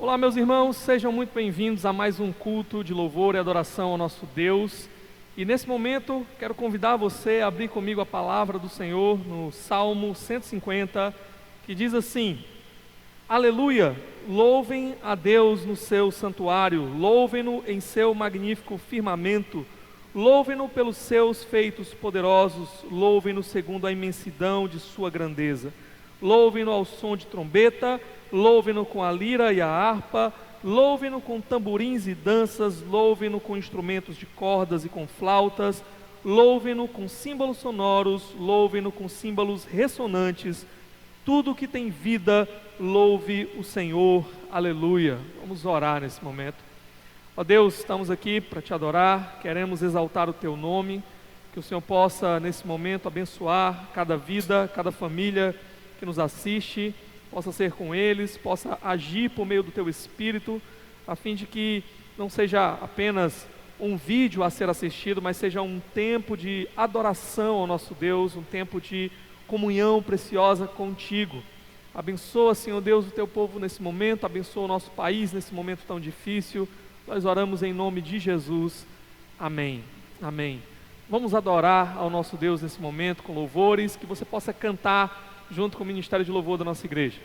Olá, meus irmãos, sejam muito bem-vindos a mais um culto de louvor e adoração ao nosso Deus. E nesse momento, quero convidar você a abrir comigo a palavra do Senhor no Salmo 150, que diz assim: Aleluia! Louvem a Deus no seu santuário, louvem-no em seu magnífico firmamento, louvem-no pelos seus feitos poderosos, louvem-no segundo a imensidão de sua grandeza, louvem-no ao som de trombeta, louvem-no com a lira e a harpa, louvem-no com tamborins e danças, louvem-no com instrumentos de cordas e com flautas, louvem-no com símbolos sonoros, louvem-no com símbolos ressonantes. Tudo que tem vida, louve o Senhor, aleluia. Vamos orar nesse momento. Ó Deus, estamos aqui para te adorar, queremos exaltar o teu nome, que o Senhor possa nesse momento abençoar cada vida, cada família que nos assiste, possa ser com eles, possa agir por meio do teu Espírito, a fim de que não seja apenas um vídeo a ser assistido, mas seja um tempo de adoração ao nosso Deus, um tempo de comunhão preciosa contigo. Abençoa, Senhor Deus, o teu povo nesse momento, abençoa o nosso país nesse momento tão difícil. Nós oramos em nome de Jesus. Amém. Amém. Vamos adorar ao nosso Deus nesse momento com louvores, que você possa cantar junto com o Ministério de Louvor da nossa igreja.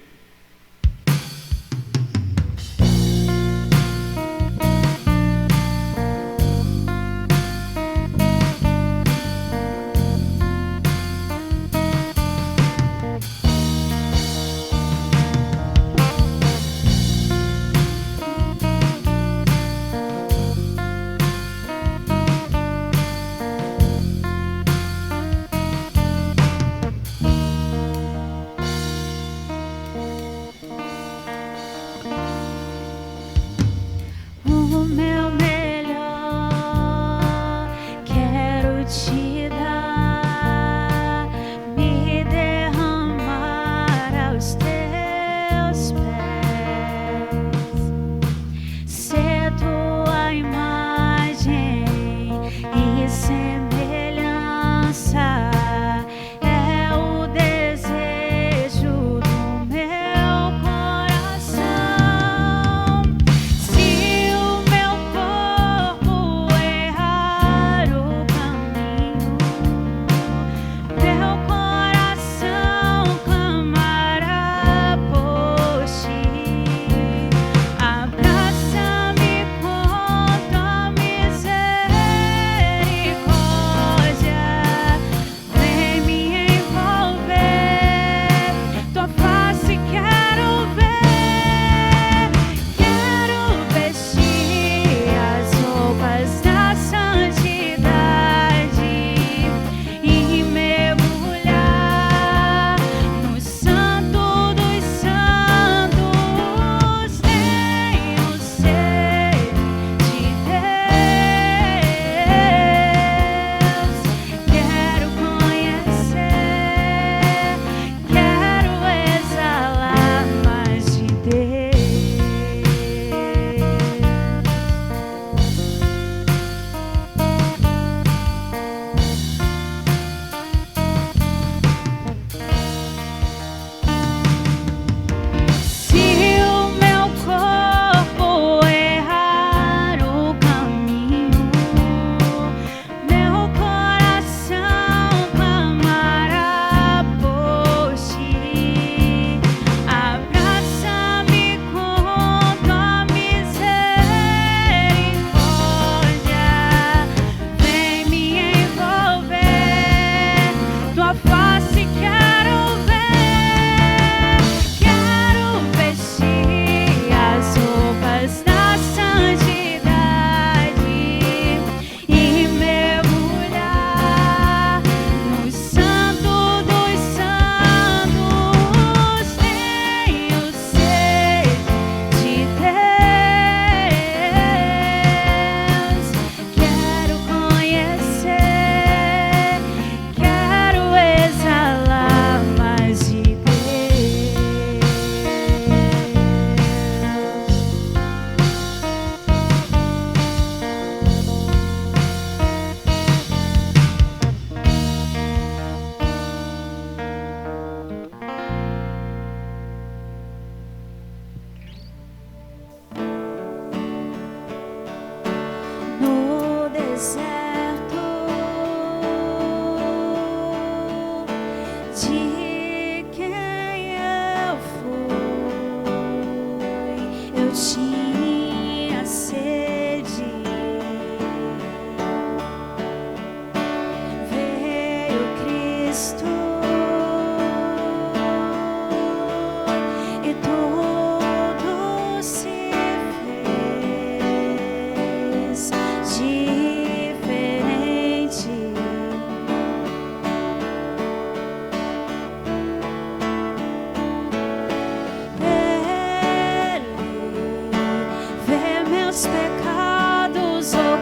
pecados ocultos,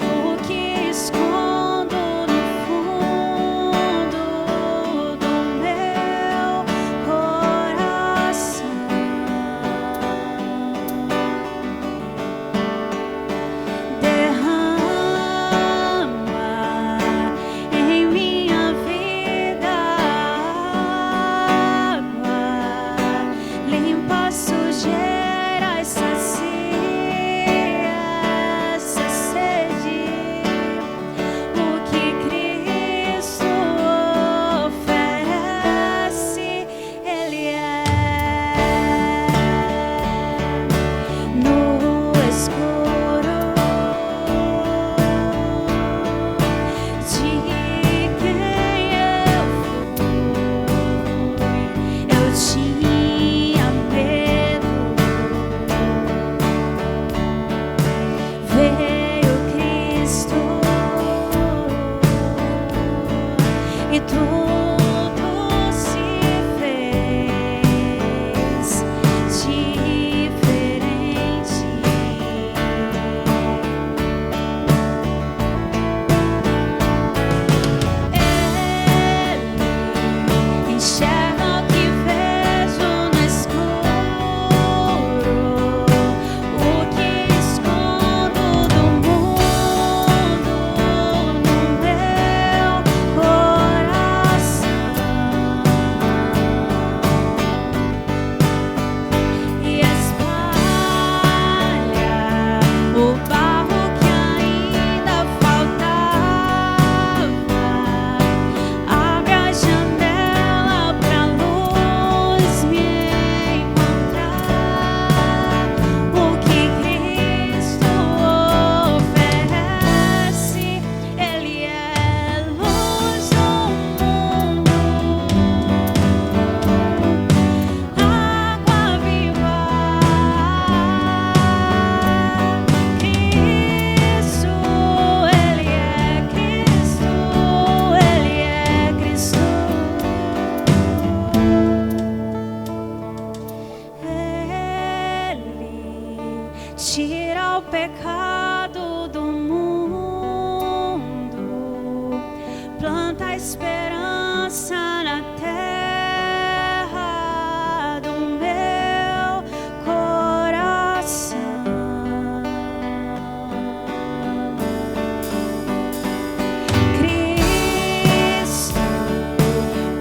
o que escondo no fundo do meu coração. Derrama em minha vida água, limpa a sujeira e sacia essa sede. O que Cristo oferece, Ele é. No escuro de quem eu tinha medo. Veio Cristo e tudo se fez diferente. Ele enxerga o que vejo no escuro, o que escondo do mundo no meu coração, e espalha o barro que ainda faltava. Abre a janela pra luz me encontrar. O que Cristo oferece, Ele é luz do mundo, água viva. Cristo, Ele é Cristo, Ele é Cristo. Ele tira o pecado do mundo, planta a esperança na terra do meu coração. Cristo,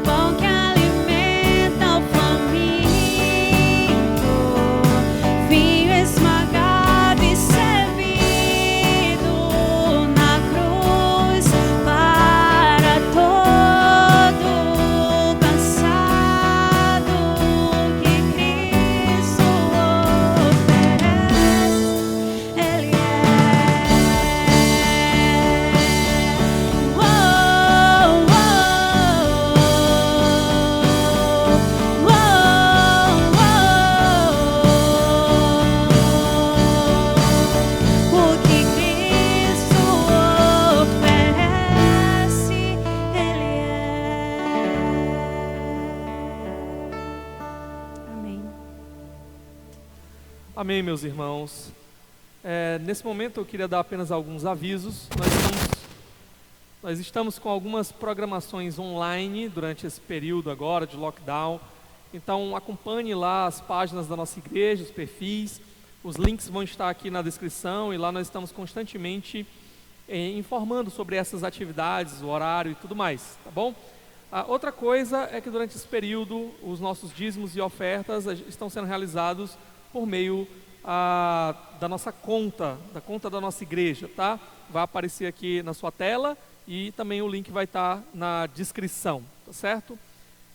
pão que alimenta o faminto, vinho esmagado e servido na cruz para todo cansado. Que Cristo oferece, Ele é. O que Cristo oferece, Ele é. Amém. Amém, meus irmãos. Nesse momento eu queria dar apenas alguns avisos. Nós estamos com algumas programações online durante esse período agora de lockdown. Então acompanhe lá as páginas da nossa igreja, os perfis. Os links vão estar aqui na descrição e lá nós estamos constantemente informando sobre essas atividades, o horário e tudo mais, tá bom? Outra coisa é que durante esse período os nossos dízimos e ofertas estão sendo realizados por meio da nossa conta, da conta da nossa igreja, tá? Vai aparecer aqui na sua tela e também o link vai estar na descrição, tá certo?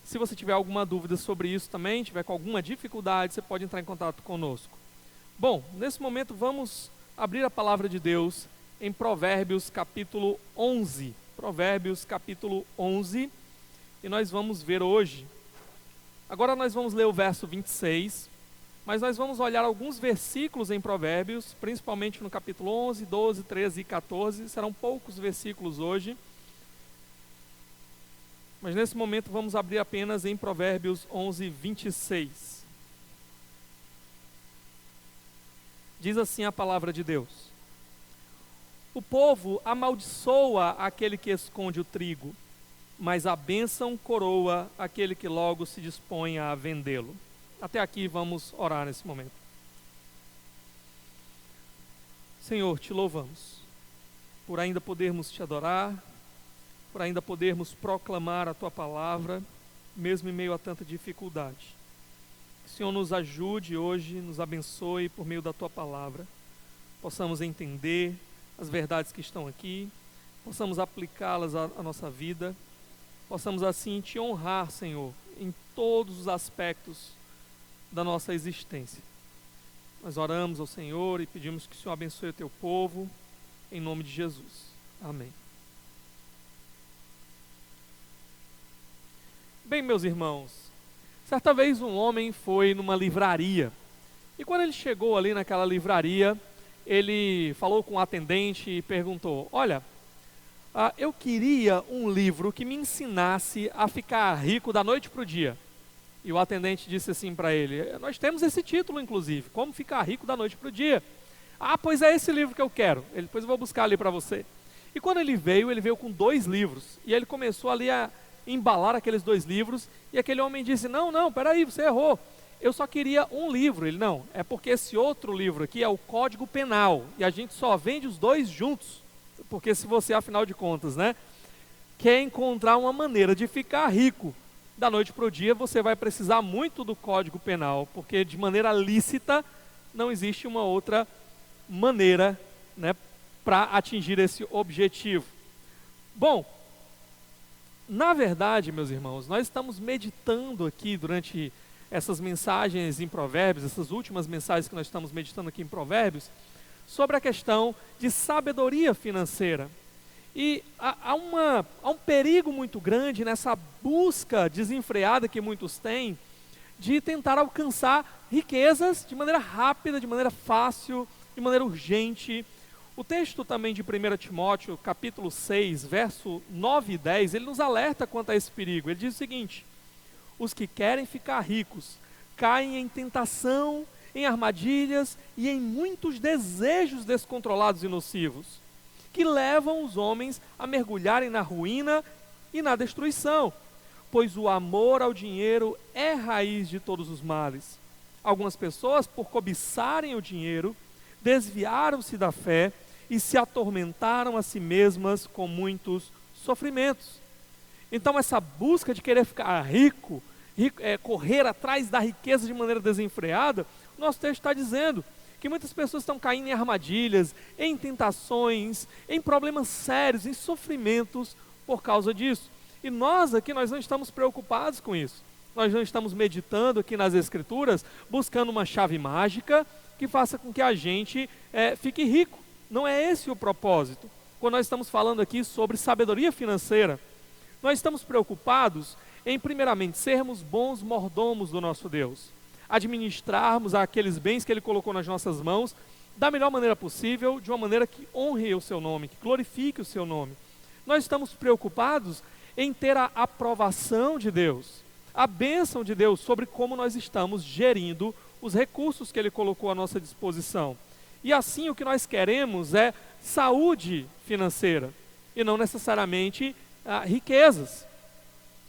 Se você tiver alguma dúvida sobre isso também, tiver com alguma dificuldade, você pode entrar em contato conosco. Bom, nesse momento vamos abrir a palavra de Deus em Provérbios capítulo 11. Provérbios capítulo 11, e nós vamos ver hoje. Agora nós vamos ler o verso 26, mas nós vamos olhar alguns versículos em Provérbios, principalmente no capítulo 11, 12, 13 e 14. Serão poucos versículos hoje, mas nesse momento vamos abrir apenas em Provérbios 11, 26. Diz assim a palavra de Deus: o povo amaldiçoa aquele que esconde o trigo, mas a bênção coroa aquele que logo se dispõe a vendê-lo. Até aqui vamos orar nesse momento. Senhor, te louvamos por ainda podermos te adorar, por ainda podermos proclamar a tua palavra, mesmo em meio a tanta dificuldade. Que o Senhor nos ajude hoje, nos abençoe por meio da tua palavra, possamos entender as verdades que estão aqui, possamos aplicá-las à nossa vida, possamos assim te honrar, Senhor, em todos os aspectos da nossa existência. Nós oramos ao Senhor e pedimos que o Senhor abençoe o teu povo, em nome de Jesus. Amém. Bem, meus irmãos, certa vez um homem foi numa livraria, e quando ele chegou ali naquela livraria, ele falou com o atendente e perguntou: olha, eu queria um livro que me ensinasse a ficar rico da noite para o dia. E o atendente disse assim para ele: nós temos esse título inclusive, Como Ficar Rico da Noite para o Dia. Pois é esse livro que eu quero. Depois eu vou buscar ali para você. E quando ele veio com 2 livros, e ele começou ali a embalar aqueles 2 livros, e aquele homem disse: não, peraí, você errou, eu só queria um livro. Ele: não, é porque esse outro livro aqui é o Código Penal, e a gente só vende os 2 juntos, porque se você, afinal de contas, quer encontrar uma maneira de ficar rico da noite para o dia, você vai precisar muito do Código Penal, porque de maneira lícita não existe uma outra maneira para atingir esse objetivo. Bom, na verdade, meus irmãos, nós estamos meditando aqui durante essas mensagens em Provérbios, essas últimas mensagens que nós estamos meditando aqui em Provérbios, sobre a questão de sabedoria financeira. E há um perigo muito grande nessa busca desenfreada que muitos têm de tentar alcançar riquezas de maneira rápida, de maneira fácil, de maneira urgente. O texto também de 1 Timóteo, capítulo 6, verso 9 e 10, ele nos alerta quanto a esse perigo. Ele diz o seguinte: os que querem ficar ricos caem em tentação, em armadilhas e em muitos desejos descontrolados e nocivos, que levam os homens a mergulharem na ruína e na destruição, pois o amor ao dinheiro é raiz de todos os males. Algumas pessoas, por cobiçarem o dinheiro, desviaram-se da fé e se atormentaram a si mesmas com muitos sofrimentos. Então essa busca de querer ficar rico, correr atrás da riqueza de maneira desenfreada, o nosso texto está dizendo que muitas pessoas estão caindo em armadilhas, em tentações, em problemas sérios, em sofrimentos por causa disso. E nós aqui, nós não estamos preocupados com isso. Nós não estamos meditando aqui nas Escrituras, buscando uma chave mágica que faça com que a gente fique rico. Não é esse o propósito. Quando nós estamos falando aqui sobre sabedoria financeira, nós estamos preocupados em, primeiramente, sermos bons mordomos do nosso Deus, administrarmos aqueles bens que Ele colocou nas nossas mãos da melhor maneira possível, de uma maneira que honre o seu nome, que glorifique o seu nome. Nós estamos preocupados em ter a aprovação de Deus, a bênção de Deus sobre como nós estamos gerindo os recursos que Ele colocou à nossa disposição. E assim o que nós queremos é saúde financeira e não necessariamente riquezas.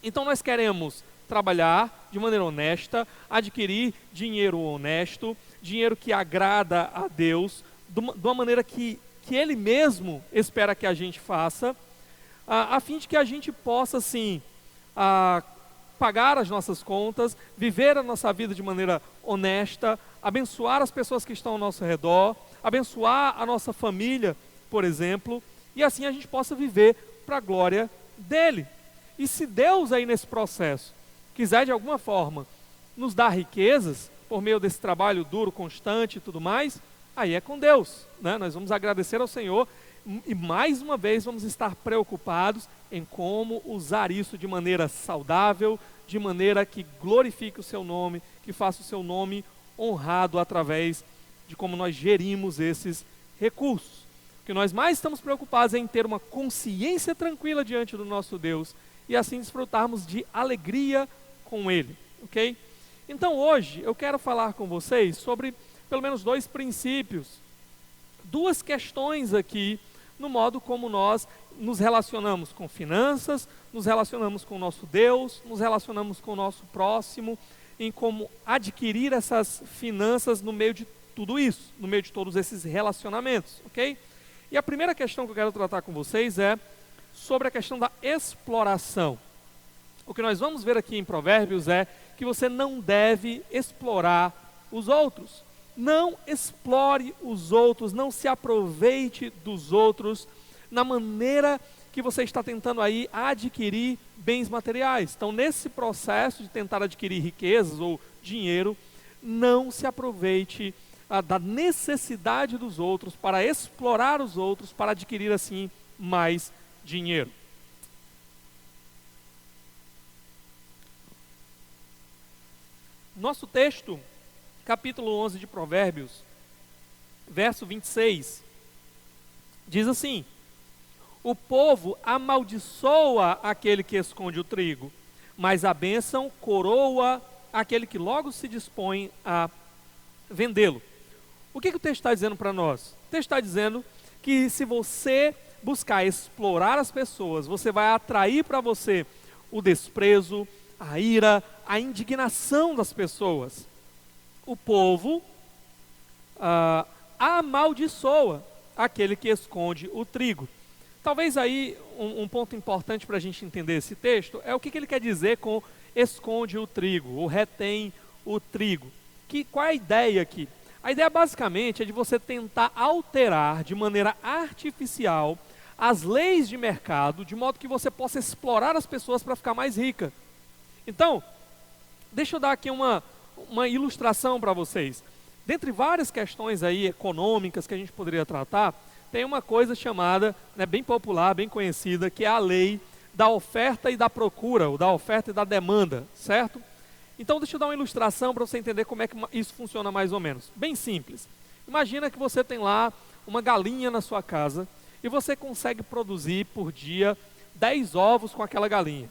Então nós queremos trabalhar de maneira honesta, adquirir dinheiro honesto, dinheiro que agrada a Deus, de uma maneira que Ele mesmo espera que a gente faça, a fim de que a gente possa, assim, pagar as nossas contas, viver a nossa vida de maneira honesta, abençoar as pessoas que estão ao nosso redor, abençoar a nossa família, por exemplo, e assim a gente possa viver para a glória dEle. E se Deus aí nesse processo quiser de alguma forma nos dar riquezas, por meio desse trabalho duro, constante e tudo mais, aí é com Deus, Nós vamos agradecer ao Senhor e mais uma vez vamos estar preocupados em como usar isso de maneira saudável, de maneira que glorifique o seu nome, que faça o seu nome honrado através de como nós gerimos esses recursos. O que nós mais estamos preocupados é em ter uma consciência tranquila diante do nosso Deus e assim desfrutarmos de alegria com Ele, ok? Então hoje eu quero falar com vocês sobre pelo menos dois princípios, duas questões aqui no modo como nós nos relacionamos com finanças, nos relacionamos com o nosso Deus, nos relacionamos com o nosso próximo, em como adquirir essas finanças no meio de tudo isso, no meio de todos esses relacionamentos, ok? E a primeira questão que eu quero tratar com vocês é sobre a questão da exploração. O que nós vamos ver aqui em Provérbios é que você não deve explorar os outros. Não explore os outros, não se aproveite dos outros na maneira que você está tentando aí adquirir bens materiais. Então, nesse processo de tentar adquirir riquezas ou dinheiro, não se aproveite da necessidade dos outros para explorar os outros, para adquirir assim mais dinheiro. Nosso texto, capítulo 11 de Provérbios, verso 26, diz assim: o povo amaldiçoa aquele que esconde o trigo, mas a bênção coroa aquele que logo se dispõe a vendê-lo. O que o texto está dizendo para nós? O texto está dizendo que se você buscar explorar as pessoas, você vai atrair para você o desprezo, a ira, a indignação das pessoas. O povo amaldiçoa aquele que esconde o trigo. Talvez aí um ponto importante para a gente entender esse texto é o que ele quer dizer com esconde o trigo, ou retém o trigo. Qual é a ideia aqui? A ideia basicamente é de você tentar alterar de maneira artificial as leis de mercado, de modo que você possa explorar as pessoas para ficar mais rica. Então, deixa eu dar aqui uma ilustração para vocês. Dentre várias questões aí econômicas que a gente poderia tratar, tem uma coisa chamada, bem popular, bem conhecida, que é a lei da oferta e da procura, ou da oferta e da demanda, certo? Então deixa eu dar uma ilustração para você entender como é que isso funciona mais ou menos. Bem simples. Imagina que você tem lá uma galinha na sua casa e você consegue produzir por dia 10 ovos com aquela galinha.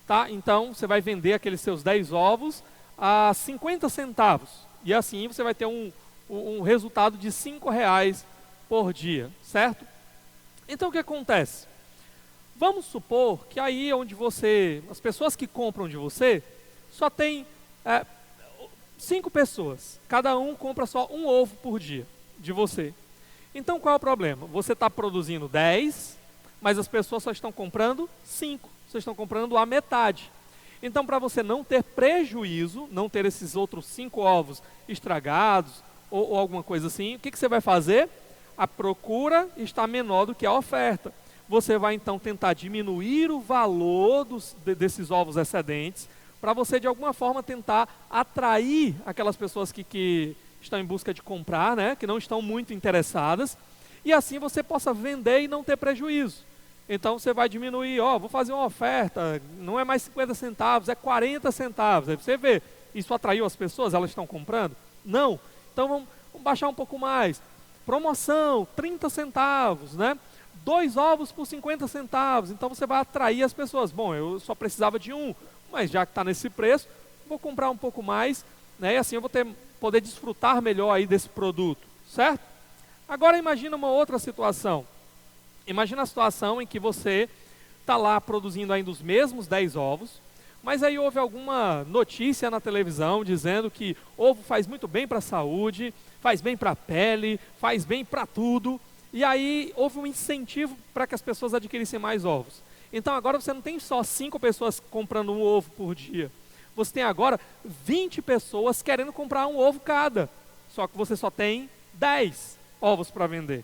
Tá? Então você vai vender aqueles seus 10 ovos a 50 centavos. E assim você vai ter um resultado de R$5 por dia, certo? Então o que acontece? Vamos supor que aí onde as pessoas que compram de você, só tem 5 pessoas. Cada um compra só um ovo por dia de você. Então qual é o problema? Você está produzindo 10, mas as pessoas só estão comprando 5. Vocês estão comprando a metade. Então, para você não ter prejuízo, não ter esses outros 5 ovos estragados ou alguma coisa assim, o que você vai fazer? A procura está menor do que a oferta. Você vai então tentar diminuir o valor desses ovos excedentes, para você de alguma forma tentar atrair aquelas pessoas que estão em busca de comprar, que não estão muito interessadas, e assim você possa vender e não ter prejuízo. Então você vai diminuir, vou fazer uma oferta, não é mais 50 centavos, é 40 centavos. Aí você vê, isso atraiu as pessoas, elas estão comprando? Não. Então vamos baixar um pouco mais. Promoção, 30 centavos, 2 ovos por 50 centavos. Então você vai atrair as pessoas. Bom, eu só precisava de um, mas já que está nesse preço, vou comprar um pouco mais, e assim eu vou poder desfrutar melhor aí desse produto, certo? Agora imagina uma outra situação. Imagina a situação em que você está lá produzindo ainda os mesmos 10 ovos, mas aí houve alguma notícia na televisão dizendo que ovo faz muito bem para a saúde, faz bem para a pele, faz bem para tudo, e aí houve um incentivo para que as pessoas adquirissem mais ovos. Então agora você não tem só 5 pessoas comprando um ovo por dia, você tem agora 20 pessoas querendo comprar um ovo cada, só que você só tem 10 ovos para vender.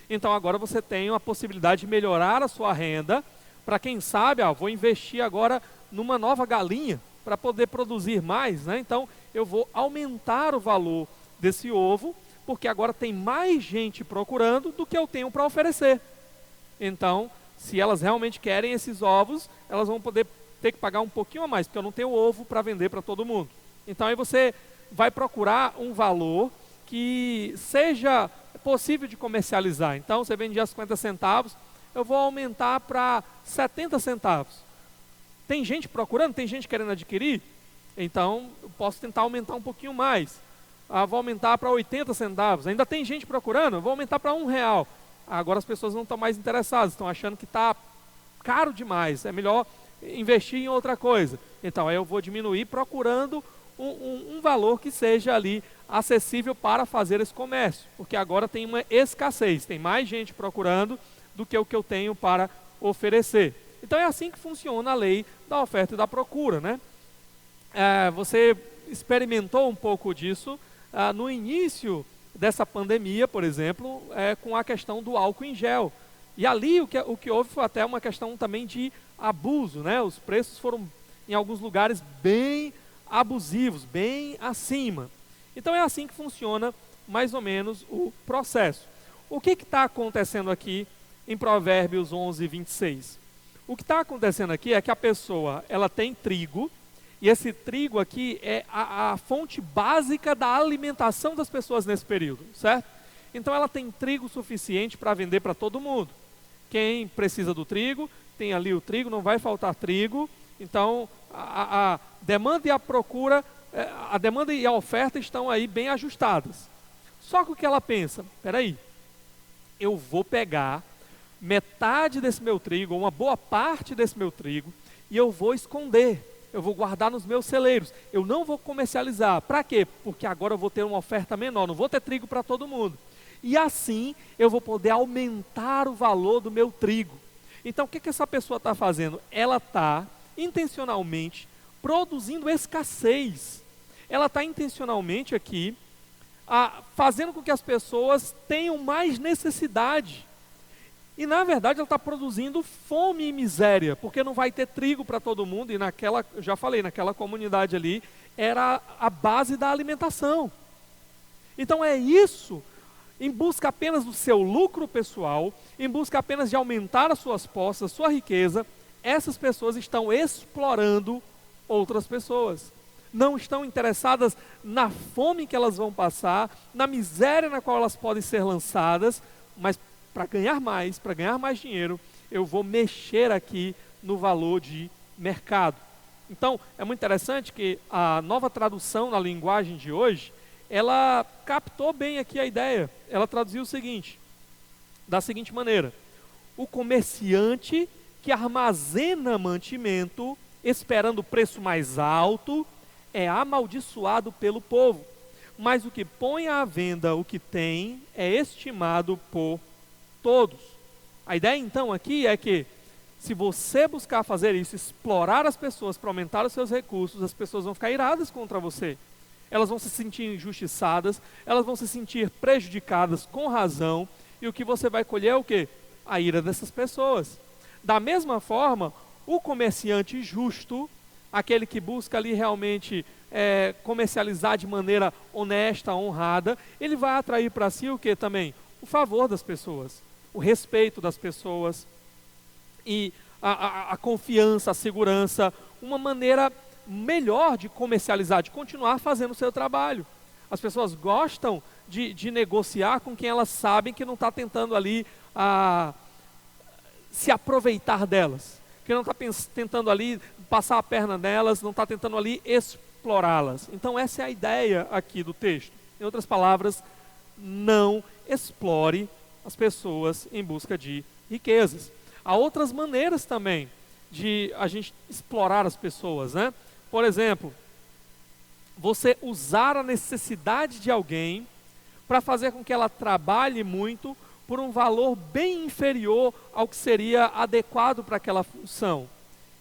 Então agora você tem a possibilidade de melhorar a sua renda, para quem sabe, vou investir agora numa nova galinha, para poder produzir mais, Então eu vou aumentar o valor desse ovo, porque agora tem mais gente procurando do que eu tenho para oferecer. Então, se elas realmente querem esses ovos, elas vão poder ter que pagar um pouquinho a mais, porque eu não tenho ovo para vender para todo mundo. Então aí você vai procurar um valor que seja possível de comercializar. Então você vendia 50 centavos, eu vou aumentar para 70 centavos. Tem gente procurando? Tem gente querendo adquirir? Então eu posso tentar aumentar um pouquinho mais. vou aumentar para 80 centavos. Ainda tem gente procurando, vou aumentar para R$ 1. Agora as pessoas não estão mais interessadas, estão achando que está caro demais, é melhor investir em outra coisa. Então aí eu vou diminuir procurando um valor que seja ali acessível para fazer esse comércio, porque agora tem uma escassez, tem mais gente procurando do que o que eu tenho para oferecer. Então é assim que funciona a lei da oferta e da procura, né? Você experimentou um pouco disso no início dessa pandemia, por exemplo, com a questão do álcool em gel. E ali o que houve foi até uma questão também de abuso, né? Os preços foram, em alguns lugares, bem abusivos, bem acima. Então é assim que funciona mais ou menos o processo. O que está acontecendo aqui em Provérbios 11, 26? O que está acontecendo aqui é que a pessoa, ela tem trigo, e esse trigo aqui é a fonte básica da alimentação das pessoas nesse período, certo? Então ela tem trigo suficiente para vender para todo mundo. Quem precisa do trigo, tem ali o trigo, não vai faltar trigo. Então a demanda e a procura, a demanda e a oferta estão aí bem ajustadas. Só que o que ela pensa? Espera aí, eu vou pegar metade desse meu trigo, ou uma boa parte desse meu trigo, e eu vou esconder, eu vou guardar nos meus celeiros, eu não vou comercializar. Para quê? Porque agora eu vou ter uma oferta menor, não vou ter trigo para todo mundo. E assim eu vou poder aumentar o valor do meu trigo. Então o que essa pessoa está fazendo? Ela está intencionalmente produzindo escassez. Ela está intencionalmente aqui fazendo com que as pessoas tenham mais necessidade. E na verdade ela está produzindo fome e miséria, porque não vai ter trigo para todo mundo, e já falei, naquela comunidade ali, era a base da alimentação. Então é isso, em busca apenas do seu lucro pessoal, em busca apenas de aumentar as suas posses, a sua riqueza, essas pessoas estão explorando outras pessoas. Não estão interessadas na fome que elas vão passar, na miséria na qual elas podem ser lançadas, mas para ganhar mais dinheiro, eu vou mexer aqui no valor de mercado. Então, é muito interessante que a nova tradução na linguagem de hoje, ela captou bem aqui a ideia. Ela traduziu o seguinte, da seguinte maneira: o comerciante que armazena mantimento, esperando o preço mais alto, é amaldiçoado pelo povo. Mas o que põe à venda o que tem, é estimado por todos. A ideia então aqui é que, se você buscar fazer isso, explorar as pessoas para aumentar os seus recursos, as pessoas vão ficar iradas contra você. Elas vão se sentir injustiçadas, elas vão se sentir prejudicadas com razão, e o que você vai colher é o quê? A ira dessas pessoas. Da mesma forma, o comerciante justo, aquele que busca ali realmente comercializar de maneira honesta, honrada, ele vai atrair para si o quê também? O favor das pessoas, o respeito das pessoas, e a confiança, a segurança, uma maneira melhor de comercializar, de continuar fazendo o seu trabalho. As pessoas gostam de negociar com quem elas sabem que não está tentando ali se aproveitar delas, que não está tentando ali passar a perna nelas, não está tentando ali explorá-las. Então essa é a ideia aqui do texto. Em outras palavras, não explore as pessoas em busca de riquezas. Há outras maneiras também de a gente explorar as pessoas, né? Por exemplo, você usar a necessidade de alguém para fazer com que ela trabalhe muito por um valor bem inferior ao que seria adequado para aquela função.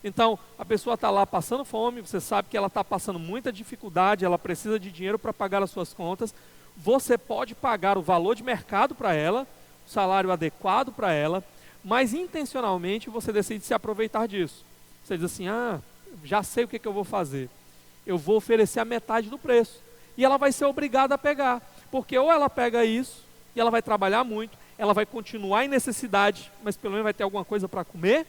Então, a pessoa está lá passando fome, você sabe que ela está passando muita dificuldade, ela precisa de dinheiro para pagar as suas contas. Você pode pagar o valor de mercado para ela, o salário adequado para ela, mas intencionalmente você decide se aproveitar disso. Você diz assim, já sei o que eu vou fazer. Eu vou oferecer a metade do preço. E ela vai ser obrigada a pegar, porque ou ela pega isso, e ela vai trabalhar muito, ela vai continuar em necessidade, mas pelo menos vai ter alguma coisa para comer,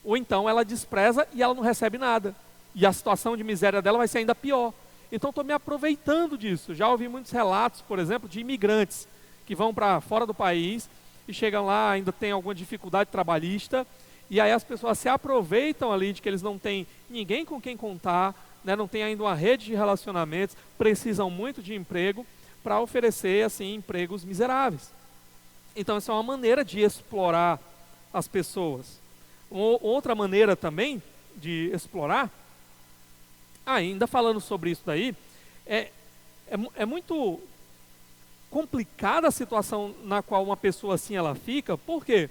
ou então ela despreza e ela não recebe nada. E a situação de miséria dela vai ser ainda pior. Então estou me aproveitando disso. Já ouvi muitos relatos, por exemplo, de imigrantes que vão para fora do país e chegam lá, ainda tem alguma dificuldade trabalhista, e aí as pessoas se aproveitam ali de que eles não têm ninguém com quem contar, né, não têm ainda uma rede de relacionamentos, precisam muito de emprego para oferecer assim empregos miseráveis. Então essa é uma maneira de explorar as pessoas. Outra maneira também de explorar, ainda falando sobre isso daí, é muito complicada a situação na qual uma pessoa assim ela fica. Por quê?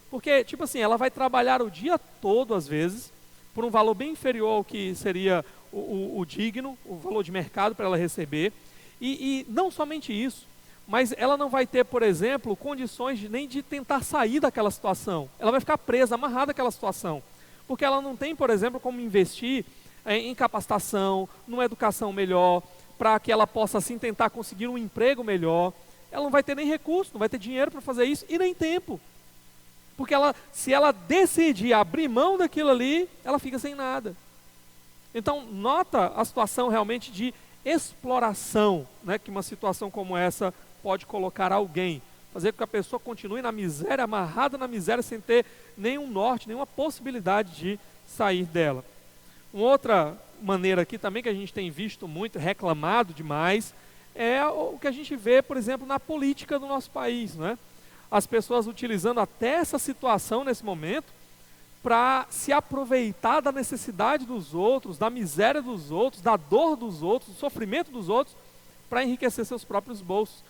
Porque, tipo assim, ela vai trabalhar o dia todo, às vezes, por um valor bem inferior ao que seria o digno, o valor de mercado para ela receber. E não somente isso, mas ela não vai ter, por exemplo, condições nem de tentar sair daquela situação. Ela vai ficar presa, amarrada àquela situação. Porque ela não tem, por exemplo, como investir em capacitação, numa educação melhor, para que ela possa assim tentar conseguir um emprego melhor. Ela não vai ter nem recurso, não vai ter dinheiro para fazer isso e nem tempo. Porque se ela decidir abrir mão daquilo ali, ela fica sem nada. Então, nota a situação realmente de exploração, né, que uma situação como essa pode colocar alguém. Fazer com que a pessoa continue na miséria, amarrada na miséria, sem ter nenhum norte, nenhuma possibilidade de sair dela. Uma outra maneira aqui também que a gente tem visto muito, reclamado demais, é o que a gente vê, por exemplo, na política do nosso país, né? As pessoas utilizando até essa situação nesse momento para se aproveitar da necessidade dos outros, da miséria dos outros, da dor dos outros, do sofrimento dos outros, para enriquecer seus próprios bolsos.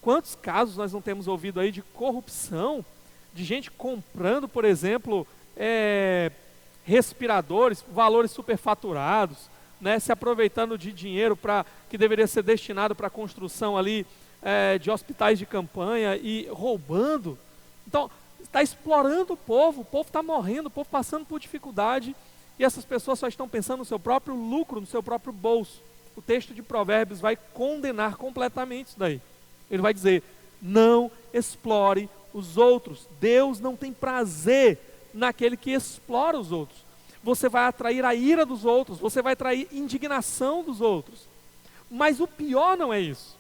Quantos casos nós não temos ouvido aí de corrupção, de gente comprando, por exemplo, respiradores, valores superfaturados, né, se aproveitando de dinheiro que deveria ser destinado para a construção ali de hospitais de campanha e roubando. Então, está explorando o povo está morrendo, o povo passando por dificuldade, e essas pessoas só estão pensando no seu próprio lucro, no seu próprio bolso. O texto de Provérbios vai condenar completamente isso daí. Ele vai dizer, não explore os outros. Deus não tem prazer naquele que explora os outros. Você vai atrair a ira dos outros, você vai atrair indignação dos outros. Mas o pior não é isso.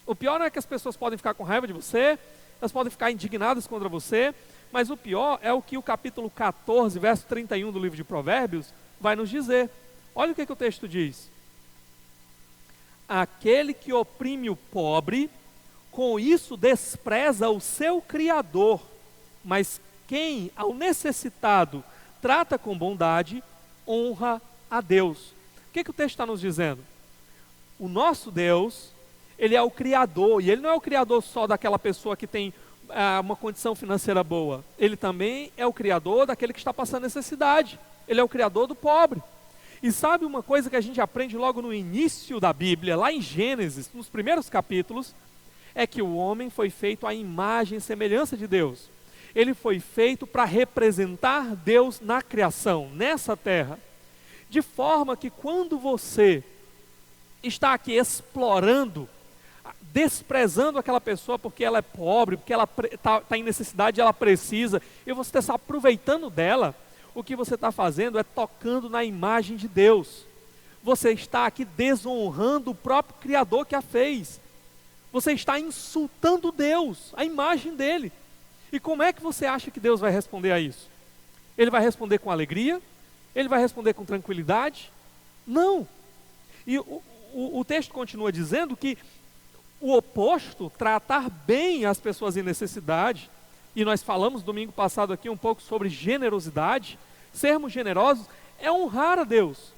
O pior não é que as pessoas podem ficar com raiva de você, elas podem ficar indignadas contra você, mas o pior é o que o capítulo 14, verso 31 do livro de Provérbios vai nos dizer. Olha o que o texto diz. Aquele que oprime o pobre, com isso despreza o seu Criador, mas quem ao necessitado trata com bondade, honra a Deus. O que o texto está nos dizendo? O nosso Deus, Ele é o Criador, e Ele não é o Criador só daquela pessoa que tem uma condição financeira boa. Ele também é o Criador daquele que está passando necessidade. Ele é o Criador do pobre. E sabe uma coisa que a gente aprende logo no início da Bíblia, lá em Gênesis, nos primeiros capítulos, é que o homem foi feito à imagem e semelhança de Deus. Ele foi feito para representar Deus na criação, nessa terra. De forma que quando você está aqui explorando, desprezando aquela pessoa porque ela é pobre, porque ela está em necessidade, ela precisa, e você está aproveitando dela, o que você está fazendo é tocando na imagem de Deus. Você está aqui desonrando o próprio Criador que a fez. Você está insultando Deus, a imagem dele. E como é que você acha que Deus vai responder a isso? Ele vai responder com alegria? Ele vai responder com tranquilidade? Não. E o texto continua dizendo que o oposto, tratar bem as pessoas em necessidade, e nós falamos domingo passado aqui um pouco sobre generosidade, sermos generosos é honrar a Deus,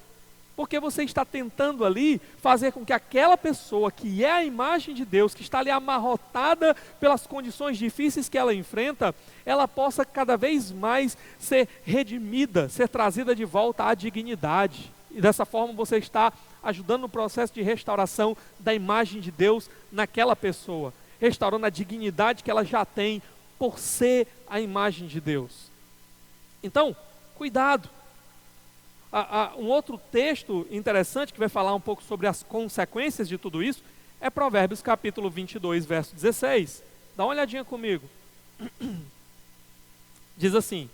porque você está tentando ali fazer com que aquela pessoa que é a imagem de Deus, que está ali amarrotada pelas condições difíceis que ela enfrenta, ela possa cada vez mais ser redimida, ser trazida de volta à dignidade. E dessa forma você está ajudando no processo de restauração da imagem de Deus naquela pessoa, restaurando a dignidade que ela já tem por ser a imagem de Deus. Então, cuidado. Um outro texto interessante que vai falar um pouco sobre as consequências de tudo isso é Provérbios capítulo 22, verso 16. Dá uma olhadinha comigo. Diz assim: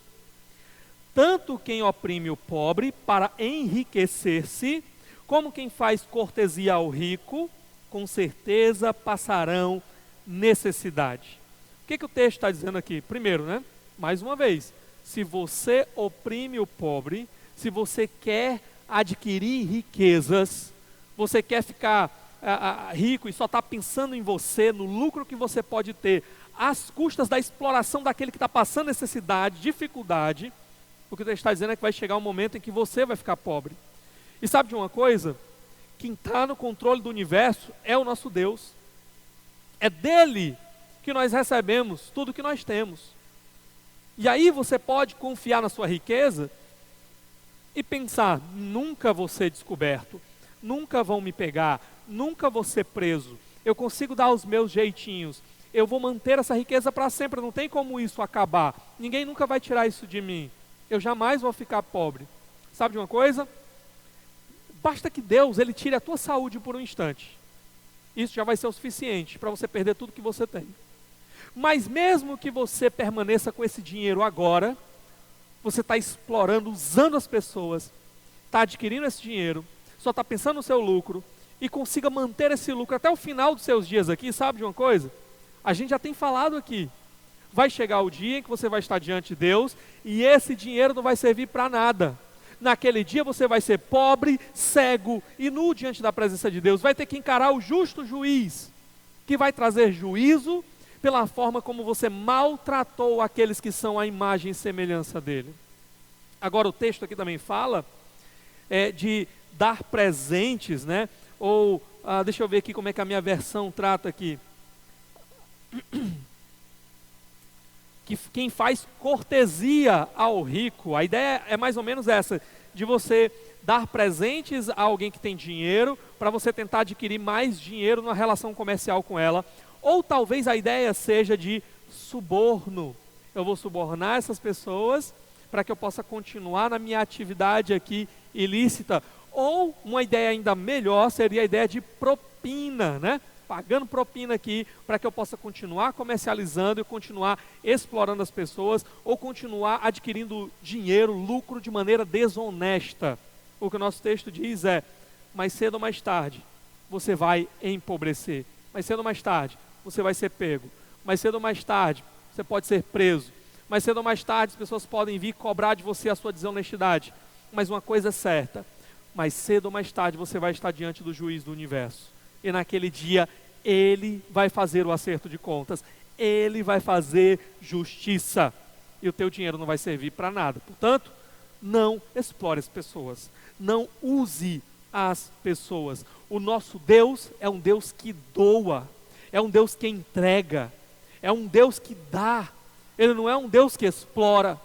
tanto quem oprime o pobre para enriquecer-se, como quem faz cortesia ao rico, com certeza passarão necessidade. O que o texto está dizendo aqui? Primeiro, mais uma vez, se você oprime o pobre, se você quer adquirir riquezas, você quer ficar rico e só está pensando em você, no lucro que você pode ter, às custas da exploração daquele que está passando necessidade, dificuldade, o que Deus está dizendo é que vai chegar um momento em que você vai ficar pobre. E sabe de uma coisa? Quem está no controle do universo é o nosso Deus. É dele que nós recebemos tudo que nós temos. E aí você pode confiar na sua riqueza e pensar, nunca vou ser descoberto, nunca vão me pegar, nunca vou ser preso, eu consigo dar os meus jeitinhos, eu vou manter essa riqueza para sempre, não tem como isso acabar, ninguém nunca vai tirar isso de mim, eu jamais vou ficar pobre. Sabe de uma coisa? Basta que Deus, Ele tire a tua saúde por um instante, isso já vai ser o suficiente para você perder tudo que você tem. Mas mesmo que você permaneça com esse dinheiro agora, você está explorando, usando as pessoas, está adquirindo esse dinheiro, só está pensando no seu lucro, e consiga manter esse lucro até o final dos seus dias aqui. Sabe de uma coisa? A gente já tem falado aqui, vai chegar o dia em que você vai estar diante de Deus, e esse dinheiro não vai servir para nada. Naquele dia você vai ser pobre, cego e nu diante da presença de Deus, vai ter que encarar o justo juiz, que vai trazer juízo pela forma como você maltratou aqueles que são a imagem e semelhança dele. Agora o texto aqui também fala de dar presentes, né? Ou, deixa eu ver aqui como é que a minha versão trata aqui. Que quem faz cortesia ao rico, a ideia é mais ou menos essa, de você dar presentes a alguém que tem dinheiro, para você tentar adquirir mais dinheiro numa relação comercial com ela. Ou talvez a ideia seja de suborno. Eu vou subornar essas pessoas para que eu possa continuar na minha atividade aqui ilícita. Ou uma ideia ainda melhor seria a ideia de propina, né? Pagando propina aqui para que eu possa continuar comercializando e continuar explorando as pessoas, ou continuar adquirindo dinheiro, lucro de maneira desonesta. O que o nosso texto diz é, mais cedo ou mais tarde, você vai empobrecer. Mais cedo ou mais tarde, você vai ser pego. Mais cedo ou mais tarde, você pode ser preso. Mais cedo ou mais tarde, as pessoas podem vir cobrar de você a sua desonestidade. Mas uma coisa é certa, mais cedo ou mais tarde você vai estar diante do juiz do universo. E naquele dia, ele vai fazer o acerto de contas. Ele vai fazer justiça. E o teu dinheiro não vai servir para nada. Portanto, não explore as pessoas. Não use as pessoas. O nosso Deus é um Deus que doa. É um Deus que entrega. É um Deus que dá. Ele não é um Deus que explora.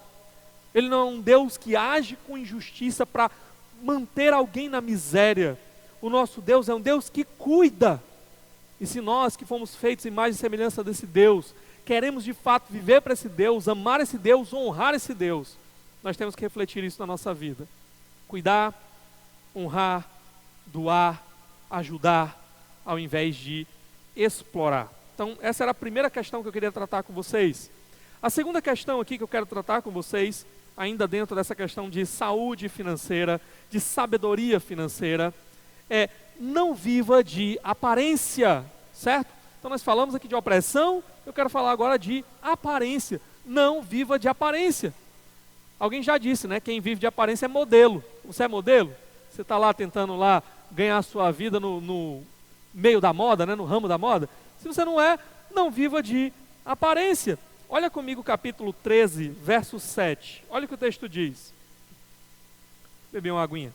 Ele não é um Deus que age com injustiça para manter alguém na miséria. O nosso Deus é um Deus que cuida. E se nós que fomos feitos em imagem e semelhança desse Deus, queremos de fato viver para esse Deus, amar esse Deus, honrar esse Deus, nós temos que refletir isso na nossa vida. Cuidar, honrar, doar, ajudar, ao invés de explorar. Então essa era a primeira questão que eu queria tratar com vocês. A segunda questão aqui que eu quero tratar com vocês, ainda dentro dessa questão de saúde financeira, de sabedoria financeira, é não viva de aparência, certo? Então nós falamos aqui de opressão, eu quero falar agora de aparência. Não viva de aparência. Alguém já disse, né? Quem vive de aparência é modelo. Você é modelo? Você está lá tentando lá ganhar a sua vida no meio da moda, né? No ramo da moda. Se você não é, não viva de aparência. Olha comigo o capítulo 13, verso 7. Olha o que o texto diz. Beber uma aguinha.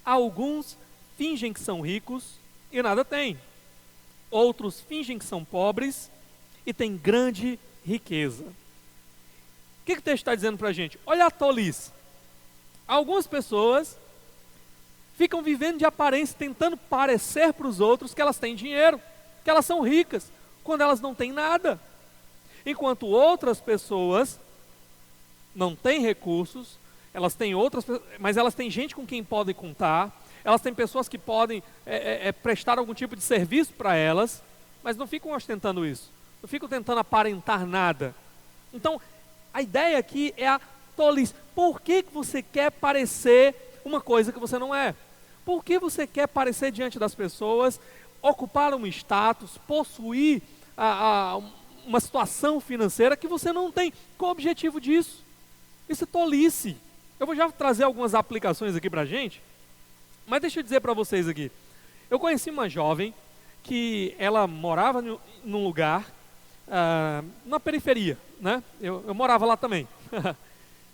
Alguns fingem que são ricos e nada têm. Outros fingem que são pobres e têm grande riqueza. O que o texto está dizendo para a gente? Olha a tolice. Algumas pessoas ficam vivendo de aparência, tentando parecer para os outros que elas têm dinheiro, que elas são ricas, quando elas não têm nada. Enquanto outras pessoas não têm recursos, elas têm outras, mas elas têm gente com quem podem contar, elas têm pessoas que podem prestar algum tipo de serviço para elas, mas não ficam ostentando isso, não ficam tentando aparentar nada. Então, a ideia aqui é a tolice. Por que você quer parecer uma coisa que você não é? Por que você quer parecer diante das pessoas, ocupar um status, possuir uma situação financeira que você não tem. Qual o objetivo disso? Isso é tolice. Eu vou já trazer algumas aplicações aqui para a gente, mas deixa eu dizer para vocês aqui. Eu conheci uma jovem que ela morava num lugar, na periferia, né? Eu morava lá também.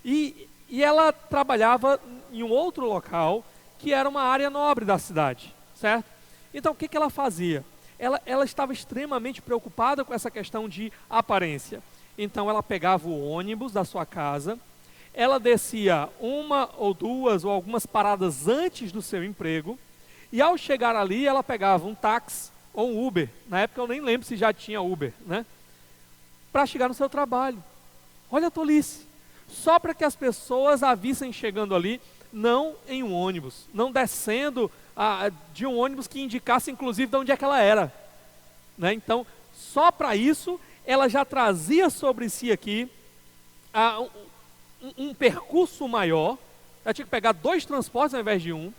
E ela trabalhava em um outro local, que era uma área nobre da cidade, certo? Então, o que ela fazia? Ela estava extremamente preocupada com essa questão de aparência. Então, ela pegava o ônibus da sua casa, ela descia uma ou duas ou algumas paradas antes do seu emprego, e ao chegar ali, ela pegava um táxi ou um Uber. Na época, eu nem lembro se já tinha Uber, né? Para chegar no seu trabalho. Olha a tolice. Só para que as pessoas a vissem chegando ali, não em um ônibus, não descendo de um ônibus que indicasse inclusive de onde é que ela era, né? Então, só para isso, ela já trazia sobre si aqui um percurso maior. Ela tinha que pegar 2 transportes ao invés de um.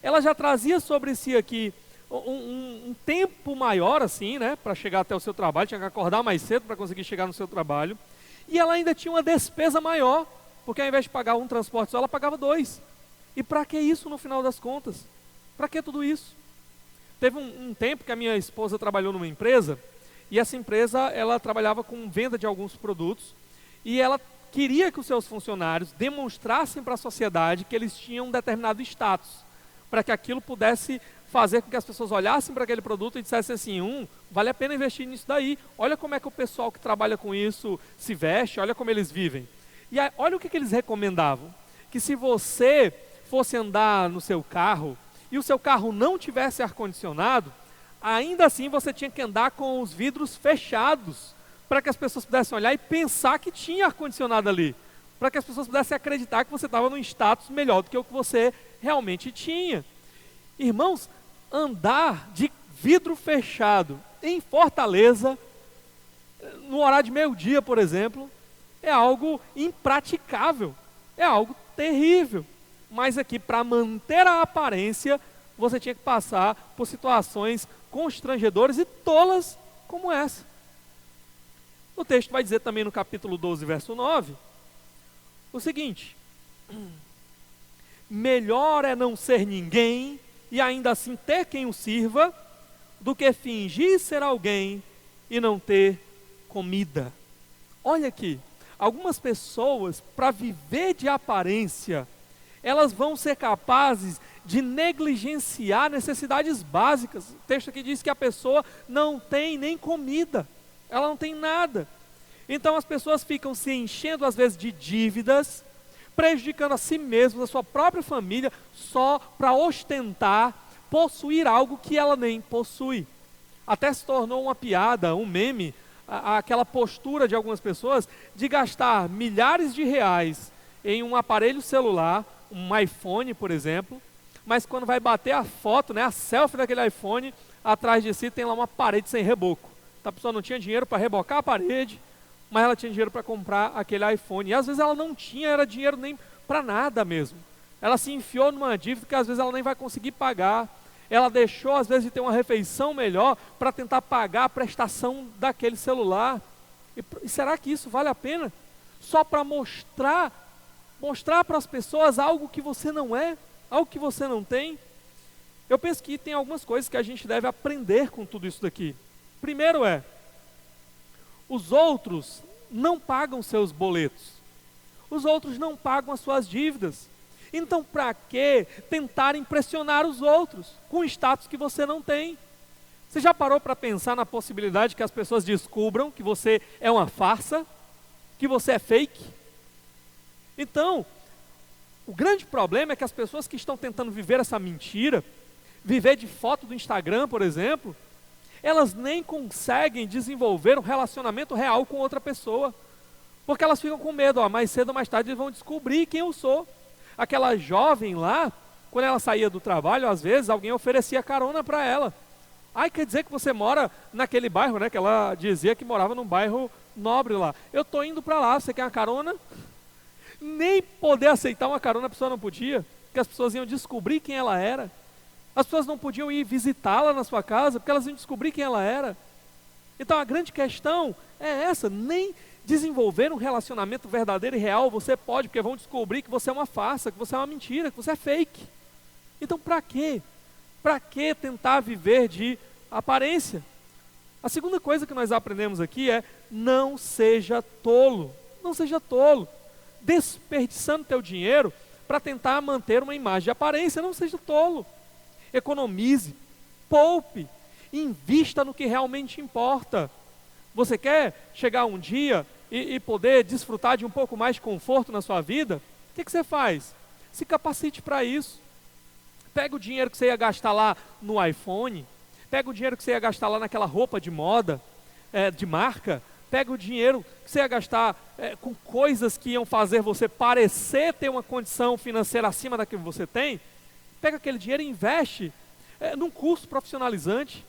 Ela já trazia sobre si aqui um tempo maior assim, né, para chegar até o seu trabalho. Tinha que acordar mais cedo para conseguir chegar no seu trabalho. E ela ainda tinha uma despesa maior, porque ao invés de pagar um transporte só, ela pagava 2. E para que isso no final das contas? Para que tudo isso? Teve um tempo que a minha esposa trabalhou numa empresa, e essa empresa, ela trabalhava com venda de alguns produtos, e ela queria que os seus funcionários demonstrassem para a sociedade que eles tinham um determinado status, para que aquilo pudesse fazer com que as pessoas olhassem para aquele produto e dissessem assim, vale a pena investir nisso daí, olha como é que o pessoal que trabalha com isso se veste, olha como eles vivem. E aí, olha o que eles recomendavam, que se você fosse andar no seu carro, e o seu carro não tivesse ar-condicionado, ainda assim você tinha que andar com os vidros fechados, para que as pessoas pudessem olhar e pensar que tinha ar-condicionado ali, para que as pessoas pudessem acreditar que você estava num status melhor do que o que você realmente tinha. Irmãos, andar de vidro fechado em Fortaleza, no horário de meio-dia, por exemplo, é algo impraticável, é algo terrível. Mas aqui, para manter a aparência, você tinha que passar por situações constrangedoras e tolas como essa. O texto vai dizer também no capítulo 12, verso 9, o seguinte: melhor é não ser ninguém e ainda assim ter quem o sirva, do que fingir ser alguém e não ter comida. Olha aqui, algumas pessoas, para viver de aparência, elas vão ser capazes de negligenciar necessidades básicas. O texto aqui diz que a pessoa não tem nem comida, ela não tem nada. Então as pessoas ficam se enchendo às vezes de dívidas, prejudicando a si mesmas, a sua própria família, só para ostentar, possuir algo que ela nem possui. Até se tornou uma piada, um meme, aquela postura de algumas pessoas de gastar milhares de reais em um aparelho celular, um iPhone, por exemplo, mas quando vai bater a foto, né, a selfie daquele iPhone, atrás de si tem lá uma parede sem reboco. Então a pessoa não tinha dinheiro para rebocar a parede, mas ela tinha dinheiro para comprar aquele iPhone. E às vezes ela não tinha, era dinheiro nem para nada mesmo. Ela se enfiou numa dívida que às vezes ela nem vai conseguir pagar. Ela deixou às vezes de ter uma refeição melhor para tentar pagar a prestação daquele celular. E será que isso vale a pena? Só para mostrar para as pessoas algo que você não é, algo que você não tem? Eu penso que tem algumas coisas que a gente deve aprender com tudo isso daqui. Primeiro os outros não pagam seus boletos, os outros não pagam as suas dívidas. Então para que tentar impressionar os outros com status que você não tem? Você já parou para pensar na possibilidade que as pessoas descubram que você é uma farsa, que você é fake? Então, o grande problema é que as pessoas que estão tentando viver essa mentira, viver de foto do Instagram, por exemplo, elas nem conseguem desenvolver um relacionamento real com outra pessoa, porque elas ficam com medo, mais cedo ou mais tarde eles vão descobrir quem eu sou. Aquela jovem lá, quando ela saía do trabalho, às vezes alguém oferecia carona para ela. Quer dizer que você mora naquele bairro, né? Que ela dizia que morava num bairro nobre lá. Eu estou indo para lá, você quer uma carona? Nem poder aceitar uma carona a pessoa não podia, porque as pessoas iam descobrir quem ela era. As pessoas não podiam ir visitá-la na sua casa, porque elas iam descobrir quem ela era. Então a grande questão é essa, nem desenvolver um relacionamento verdadeiro e real você pode, porque vão descobrir que você é uma farsa, que você é uma mentira, que você é fake. Então para quê? Para que tentar viver de aparência? A segunda coisa que nós aprendemos aqui é: não seja tolo. Não seja tolo. Desperdiçando teu dinheiro para tentar manter uma imagem de aparência. Não seja tolo. Economize, poupe, invista no que realmente importa. Você quer chegar um dia e poder desfrutar de um pouco mais de conforto na sua vida? O que você faz? Se capacite para isso. Pega o dinheiro que você ia gastar lá no iPhone, pega o dinheiro que você ia gastar lá naquela roupa de moda, de marca, pega o dinheiro que você ia gastar com coisas que iam fazer você parecer ter uma condição financeira acima da que você tem. Pega aquele dinheiro e investe num curso profissionalizante,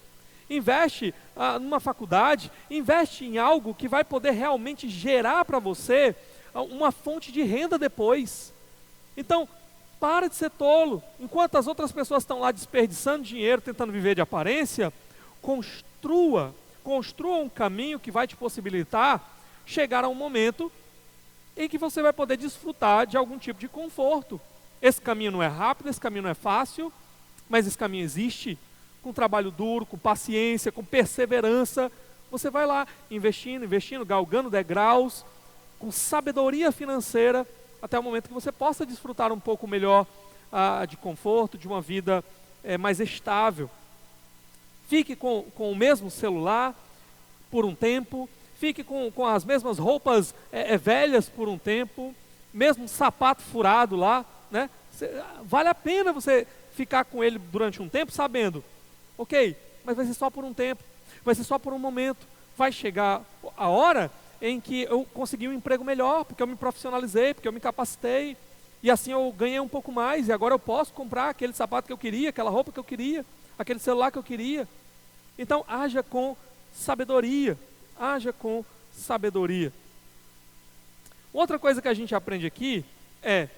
investe numa faculdade, investe em algo que vai poder realmente gerar para você uma fonte de renda depois. Então, para de ser tolo. Enquanto as outras pessoas estão lá desperdiçando dinheiro, tentando viver de aparência, construa um caminho que vai te possibilitar chegar a um momento em que você vai poder desfrutar de algum tipo de conforto. Esse caminho não é rápido, esse caminho não é fácil, mas esse caminho existe. Com trabalho duro, com paciência, com perseverança, você vai lá investindo, galgando degraus, com sabedoria financeira, até o momento que você possa desfrutar um pouco melhor de conforto, de uma vida mais estável. Fique com o mesmo celular por um tempo, fique com as mesmas roupas velhas por um tempo, mesmo sapato furado lá, né? Vale a pena você ficar com ele durante um tempo sabendo, ok, mas vai ser só por um tempo, vai ser só por um momento, vai chegar a hora em que eu consegui um emprego melhor, porque eu me profissionalizei, porque eu me capacitei, e assim eu ganhei um pouco mais, e agora eu posso comprar aquele sapato que eu queria, aquela roupa que eu queria, aquele celular que eu queria. Então haja com sabedoria, haja com sabedoria. Outra coisa que a gente aprende aqui é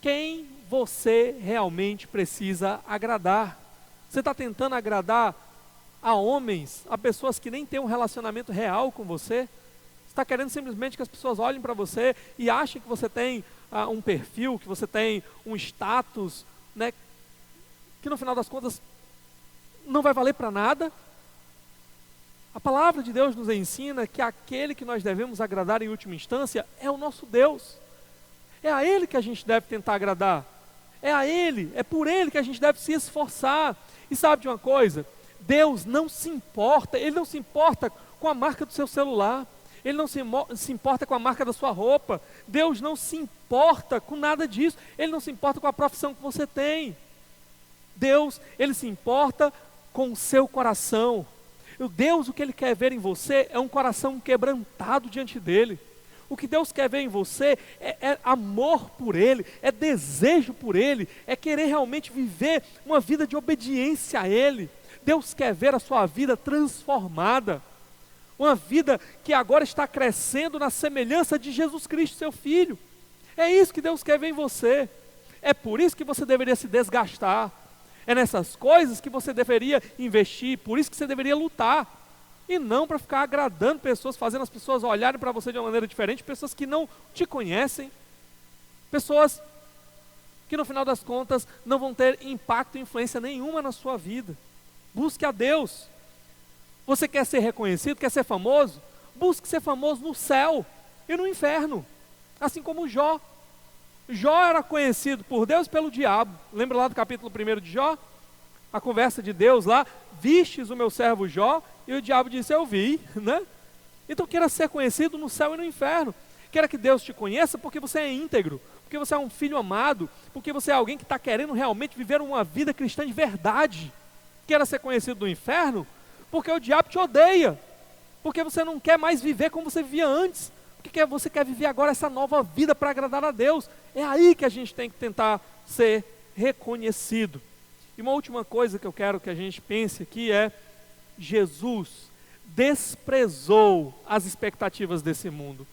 quem você realmente precisa agradar. Você está tentando agradar a homens, a pessoas que nem têm um relacionamento real com você? Você está querendo simplesmente que as pessoas olhem para você e achem que você tem um perfil, que você tem um status, né, que no final das contas não vai valer para nada? A palavra de Deus nos ensina que aquele que nós devemos agradar em última instância é o nosso Deus. É a Ele que a gente deve tentar agradar. É a Ele, é por Ele que a gente deve se esforçar. E sabe de uma coisa? Deus não se importa, Ele não se importa com a marca do seu celular, Ele não se importa com a marca da sua roupa, Deus não se importa com nada disso, Ele não se importa com a profissão que você tem. Deus, Ele se importa com o seu coração. O Deus, o que Ele quer ver em você é um coração quebrantado diante dEle. O que Deus quer ver em você é amor por Ele, é desejo por Ele, é querer realmente viver uma vida de obediência a Ele. Deus quer ver a sua vida transformada, uma vida que agora está crescendo na semelhança de Jesus Cristo, seu Filho. É isso que Deus quer ver em você. É por isso que você deveria se desgastar. É nessas coisas que você deveria investir, por isso que você deveria lutar. E não para ficar agradando pessoas, fazendo as pessoas olharem para você de uma maneira diferente, pessoas que não te conhecem, pessoas que no final das contas não vão ter impacto e influência nenhuma na sua vida. Busque a Deus. Você quer ser reconhecido, quer ser famoso? Busque ser famoso no céu e no inferno, assim como Jó. Jó era conhecido por Deus e pelo diabo. Lembra lá do capítulo 1 de Jó? A conversa de Deus lá: vistes o meu servo Jó? E o diabo disse: eu vi, né? Então queira ser conhecido no céu e no inferno. Queira que Deus te conheça porque você é íntegro, porque você é um filho amado, porque você é alguém que está querendo realmente viver uma vida cristã de verdade. Queira ser conhecido no inferno porque o diabo te odeia, porque você não quer mais viver como você vivia antes, porque você quer viver agora essa nova vida para agradar a Deus. É aí que a gente tem que tentar ser reconhecido. E uma última coisa que eu quero que a gente pense aqui é: Jesus desprezou as expectativas desse mundo.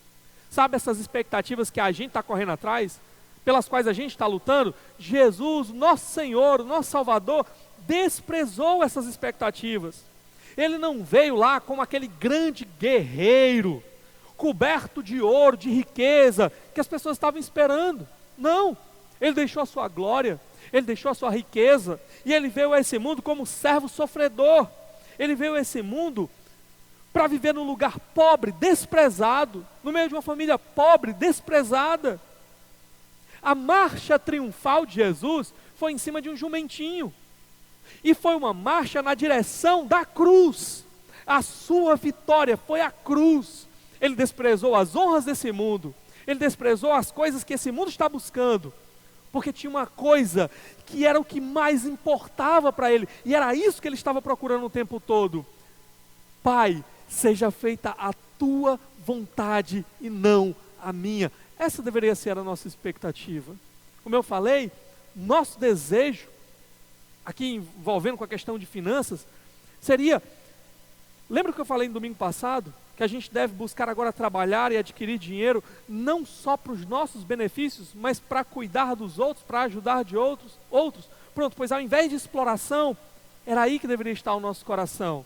Sabe essas expectativas que a gente está correndo atrás, pelas quais a gente está lutando? Jesus, nosso Senhor, nosso Salvador, desprezou essas expectativas. Ele não veio lá como aquele grande guerreiro, coberto de ouro, de riqueza, que as pessoas estavam esperando. Não, ele deixou a sua glória, ele deixou a sua riqueza, e ele veio a esse mundo como servo sofredor. Ele veio a esse mundo para viver num lugar pobre, desprezado, no meio de uma família pobre, desprezada. A marcha triunfal de Jesus foi em cima de um jumentinho, e foi uma marcha na direção da cruz. A sua vitória foi a cruz. Ele desprezou as honras desse mundo, ele desprezou as coisas que esse mundo está buscando, porque tinha uma coisa que era o que mais importava para ele, e era isso que ele estava procurando o tempo todo. Pai, seja feita a tua vontade e não a minha. Essa deveria ser a nossa expectativa. Como eu falei, nosso desejo, aqui envolvendo com a questão de finanças, seria, lembra que eu falei no domingo passado, que a gente deve buscar agora trabalhar e adquirir dinheiro, não só para os nossos benefícios, mas para cuidar dos outros, para ajudar de outros. Pronto, pois ao invés de exploração, era aí que deveria estar o nosso coração.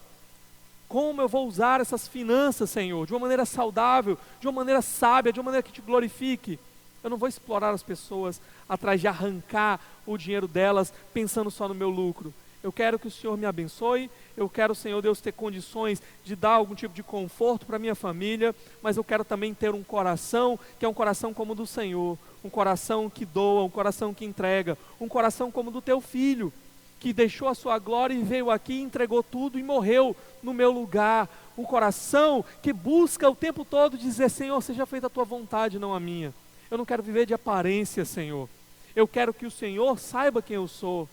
Como eu vou usar essas finanças, Senhor, de uma maneira saudável, de uma maneira sábia, de uma maneira que te glorifique. Eu não vou explorar as pessoas atrás de arrancar o dinheiro delas, pensando só no meu lucro. Eu quero que o Senhor me abençoe, eu quero, Senhor Deus, ter condições de dar algum tipo de conforto para a minha família, mas eu quero também ter um coração, que é um coração como o do Senhor, um coração que doa, um coração que entrega, um coração como o do teu filho, que deixou a sua glória e veio aqui, entregou tudo e morreu no meu lugar. Um coração que busca o tempo todo dizer: Senhor, seja feita a tua vontade, não a minha. Eu não quero viver de aparência, Senhor. Eu quero que o Senhor saiba quem eu sou.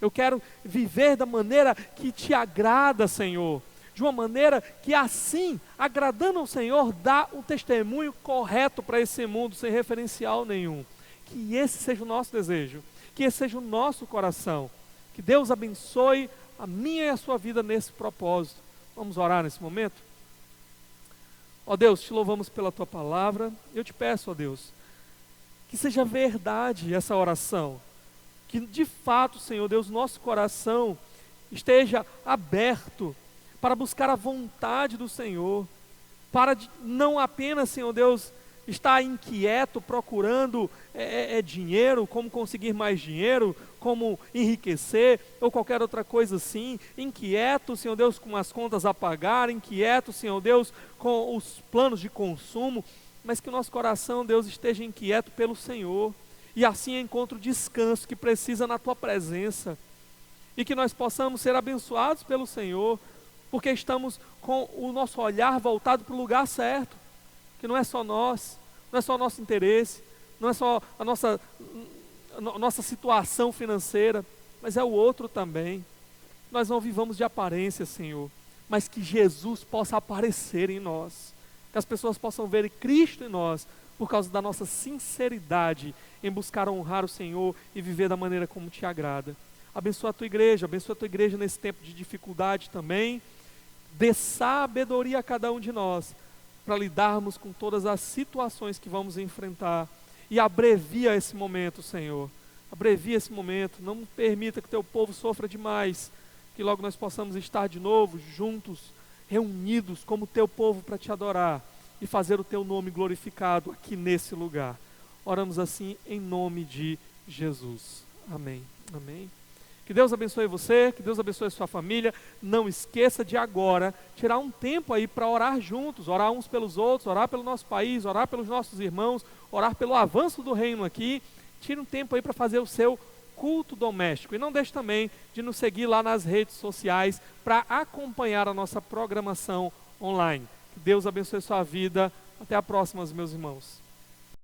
Eu quero viver da maneira que te agrada, Senhor. De uma maneira que assim, agradando ao Senhor, dá um testemunho correto para esse mundo, sem referencial nenhum. Que esse seja o nosso desejo, que esse seja o nosso coração. Que Deus abençoe a minha e a sua vida nesse propósito. Vamos orar nesse momento? Ó Deus, te louvamos pela tua palavra. Eu te peço, ó Deus, que seja verdade essa oração. Que de fato, Senhor Deus, nosso coração esteja aberto para buscar a vontade do Senhor. Para não apenas, Senhor Deus, estar inquieto procurando dinheiro, como conseguir mais dinheiro, como enriquecer ou qualquer outra coisa assim, inquieto, Senhor Deus, com as contas a pagar, inquieto, Senhor Deus, com os planos de consumo, mas que o nosso coração, Deus, esteja inquieto pelo Senhor, e assim encontre o descanso que precisa na tua presença, e que nós possamos ser abençoados pelo Senhor, porque estamos com o nosso olhar voltado para o lugar certo, que não é só nós, não é só o nosso interesse, não é só a nossa situação financeira, mas é o outro também. Nós não vivamos de aparência, Senhor, mas que Jesus possa aparecer em nós, que as pessoas possam ver Cristo em nós, por causa da nossa sinceridade em buscar honrar o Senhor e viver da maneira como te agrada. Abençoa a tua igreja nesse tempo de dificuldade também. Dê sabedoria a cada um de nós, para lidarmos com todas as situações que vamos enfrentar. E abrevia esse momento, Senhor. Abrevia esse momento. Não permita que teu povo sofra demais. Que logo nós possamos estar de novo, juntos, reunidos como teu povo para te adorar e fazer o teu nome glorificado aqui nesse lugar. Oramos assim em nome de Jesus. Amém. Amém. Que Deus abençoe você, que Deus abençoe a sua família. Não esqueça de agora tirar um tempo aí para orar juntos, orar uns pelos outros, orar pelo nosso país, orar pelos nossos irmãos, orar pelo avanço do reino aqui. Tire um tempo aí para fazer o seu culto doméstico. E não deixe também de nos seguir lá nas redes sociais para acompanhar a nossa programação online. Que Deus abençoe a sua vida. Até a próxima, meus irmãos.